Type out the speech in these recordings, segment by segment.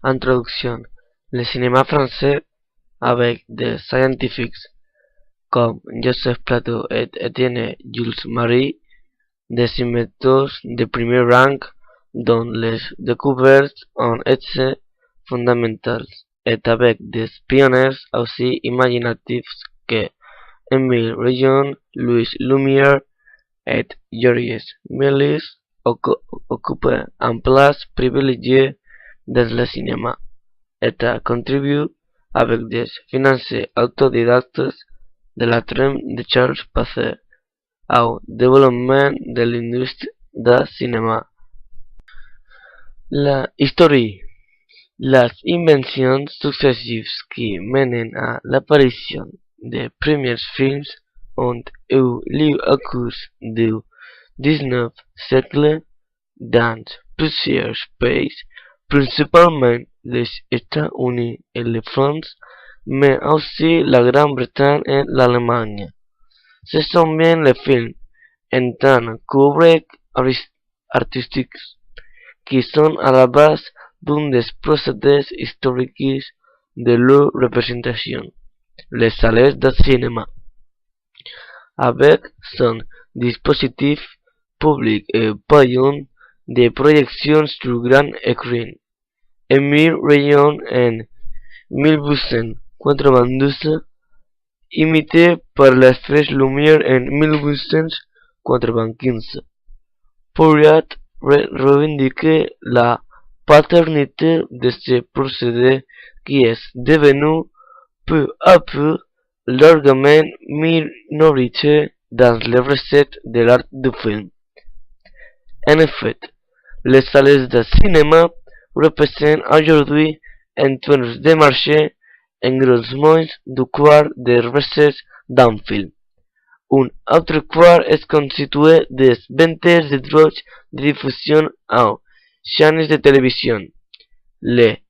Introduction. Le cinéma français, avec des scientifiques comme Joseph Plateau et Étienne Jules Marie, des inventos de premier rang dont les découvertes ont été fondamentales, et avec des pionniers aussi imaginatifs que Émile Rejon, Louis Lumière et Georges Méliès occupent une place privilégiée dans le cinéma, et a contribué avec des financiers autodidactes de la trame de Charles Passet au développement de l'industrie du cinéma. La historia. Las inventions successives qui mènent à l'apparition des premiers films ont eu lieu au cours du XIXe siècle dans plusieurs pays, principalement les États-Unis et la France, mais aussi la Grande-Bretagne et l'Allemagne. Ce sont bien les films en tant qu'œuvres artistiques qui sont à la base d'un des procédés historiques de leur représentation, les salles de cinéma. Avec son dispositif public et payant de projection sur grand écran, Émile Rejon en 1892, imité par les frères Lumière en 1895, pourrait revendiquer la paternité de ce procédé qui est devenu peu à peu largement minoritaire dans les recettes de l'art du film. En effet, les salles de cinéma représentent aujourd'hui en termes de marché en gros moins du quart des recettes d'un film. Un autre quart est constitué des ventes de droits de diffusion aux chaînes de télévision. Les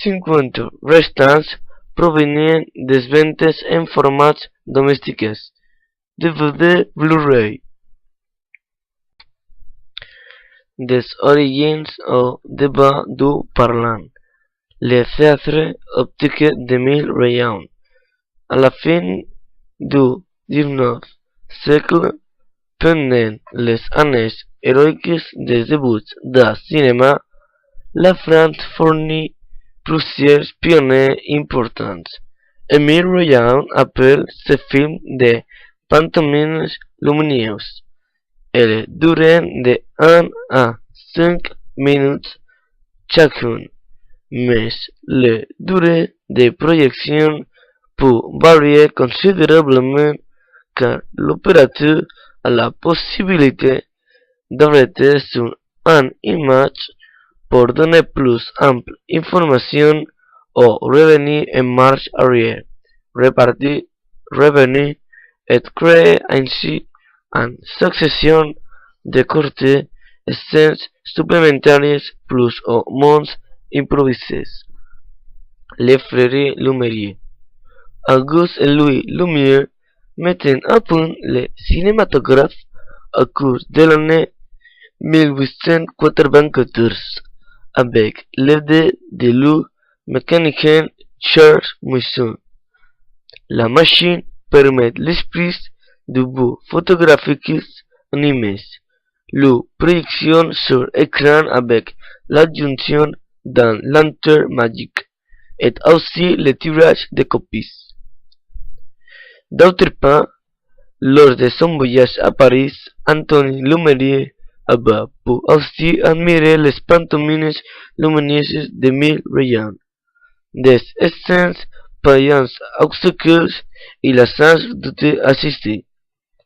50 restants proviennent des ventes en format domestique, DVD, Blu-ray. Des origines au débat du parlant. Le théâtre optique d'Émile Rejon. À la fin du XIXe siècle, pendant les années héroïques des débuts du cinéma, la France fournit plusieurs pionniers importants. Émile Rejon appelle ces films des pantomimes lumineuses. Elles durent de 1 à 5 minutes chacune, mais la durée de projection peut varier considérablement car l'opérateur a la possibilité d'arrêter sur une image pour donner plus ample information ou revenir en marche arrière, répartir, revenir et créer ainsi une succession de courtes scènes supplémentaires plus ou moins improvisées. Les frères Lumière. Auguste et Louis Lumière mettent à point le cinématographe au cours de l'année 1894 avec l'aide de leur mécanicien Charles Moisson. La machine permet l'esprit de bouts photographiques animés, leur projection sur écran avec l'adjonction d'un lanterne magique, et aussi le tirage de copies. D'autre part, lors de son voyage à Paris, Antoine Lumière avait pu aussi admirer les pantomimes lumineuses d'Émile Rejon. Des scènes payantes auxquelles il a sans doute assisté.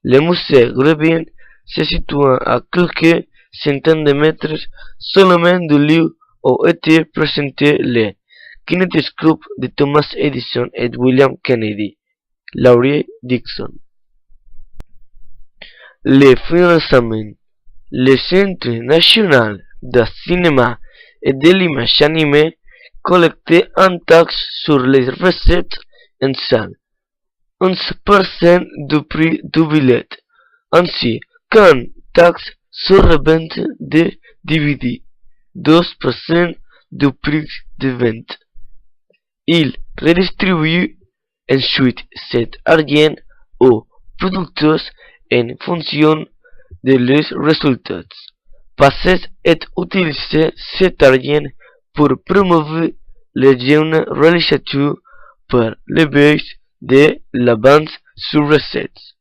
Le musée Grévin se situe à quelques centaines de mètres seulement du lieu où était présenté le kinésoscope de Thomas Edison et William Kennedy. Laurie Dixon. Le financement. Le Centre national de cinéma et de l'image animée collectait une taxe sur les recettes en salle, 11% du prix du billet, ainsi qu'une taxe sur la vente de DVD, 2% du prix de vente. Il redistribue ensuite cet argent aux producteurs en fonction de leurs résultats. Passez et utilisez cet argent pour promouvoir les jeunes réalisateurs par le biais de la vente sur recettes.